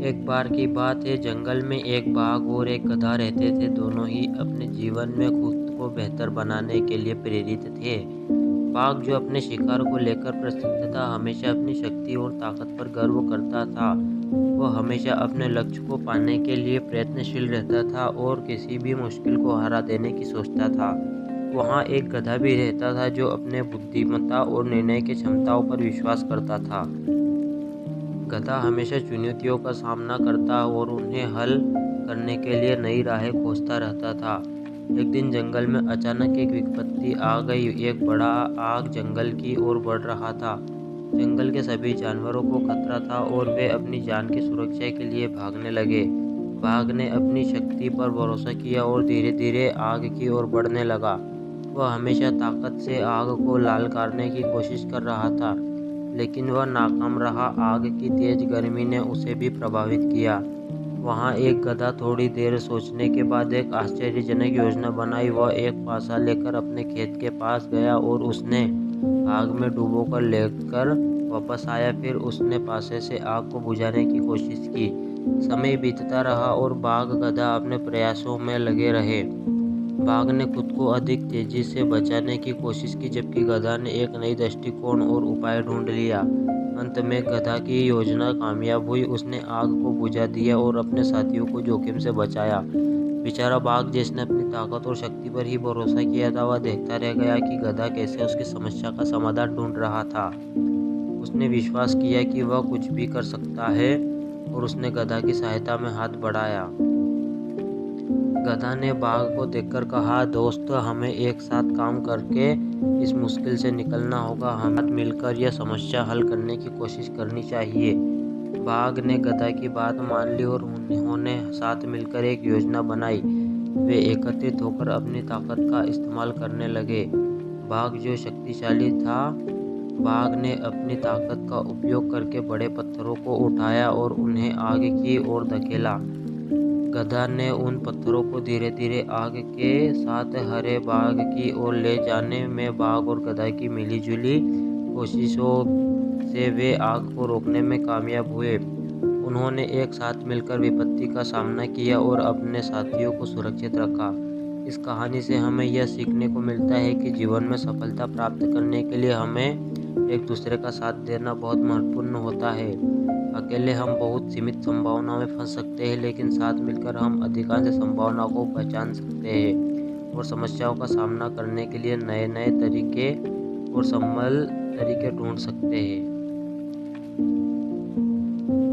एक बार की बात है, जंगल में एक बाघ और एक गधा रहते थे। दोनों ही अपने जीवन में खुद को बेहतर बनाने के लिए प्रेरित थे। बाघ जो अपने शिकार को लेकर प्रसिद्ध था, हमेशा अपनी शक्ति और ताकत पर गर्व करता था। वह हमेशा अपने लक्ष्य को पाने के लिए प्रयत्नशील रहता था और किसी भी मुश्किल को हरा देने की सोचता था। वहाँ एक गधा भी रहता था जो अपने बुद्धिमत्ता और निर्णय की क्षमताओं पर विश्वास करता था। गधा हमेशा चुनौतियों का सामना करता और उन्हें हल करने के लिए नई राहें खोजता रहता था। एक दिन जंगल में अचानक एक विपत्ति आ गई। एक बड़ा आग जंगल की ओर बढ़ रहा था। जंगल के सभी जानवरों को खतरा था और वे अपनी जान की सुरक्षा के लिए भागने लगे। बाघ ने अपनी शक्ति पर भरोसा किया और धीरे धीरे आग की ओर बढ़ने लगा। वह हमेशा ताकत से आग को लाल करने की कोशिश कर रहा था, लेकिन वह नाकाम रहा। आग की तेज गर्मी ने उसे भी प्रभावित किया। वहाँ एक गधा थोड़ी देर सोचने के बाद एक आश्चर्यजनक योजना बनाई। वह एक पासा लेकर अपने खेत के पास गया और उसने आग में डुबोकर लेकर वापस आया। फिर उसने पासे से आग को बुझाने की कोशिश की। समय बीतता रहा और बाघ गधा अपने प्रयासों में लगे रहे। बाघ ने खुद को अधिक तेजी से बचाने की कोशिश की, जबकि गधा ने एक नई दृष्टिकोण और उपाय ढूंढ लिया। अंत में गधा की योजना कामयाब हुई। उसने आग को बुझा दिया और अपने साथियों को जोखिम से बचाया। बेचारा बाघ, जिसने अपनी ताकत और शक्ति पर ही भरोसा किया था, वह देखता रह गया कि गधा कैसे उसकी समस्या का समाधान ढूंढ रहा था। उसने विश्वास किया कि वह कुछ भी कर सकता है और उसने गधा की सहायता में हाथ बढ़ाया। गधा ने बाघ को देखकर कहा, दोस्त, हमें एक साथ काम करके इस मुश्किल से निकलना होगा। हम साथ मिलकर यह समस्या हल करने की कोशिश करनी चाहिए। बाघ ने गधा की बात मान ली और उन्होंने साथ मिलकर एक योजना बनाई। वे एकत्रित होकर अपनी ताकत का इस्तेमाल करने लगे। बाघ जो शक्तिशाली था, बाघ ने अपनी ताकत का उपयोग करके बड़े पत्थरों को उठाया और उन्हें आग की ओर धकेला। गधा ने उन पत्थरों को धीरे धीरे आग के साथ हरे बाघ की ओर ले जाने में बाघ और गधा की मिलीजुली कोशिशों से वे आग को रोकने में कामयाब हुए। उन्होंने एक साथ मिलकर विपत्ति का सामना किया और अपने साथियों को सुरक्षित रखा। इस कहानी से हमें यह सीखने को मिलता है कि जीवन में सफलता प्राप्त करने के लिए हमें एक दूसरे का साथ देना बहुत महत्वपूर्ण होता है। अकेले हम बहुत सीमित संभावनाओं में फंस सकते हैं, लेकिन साथ मिलकर हम अधिकांश संभावनाओं को पहचान सकते हैं और समस्याओं का सामना करने के लिए नए नए तरीके और संभल तरीके ढूंढ सकते हैं।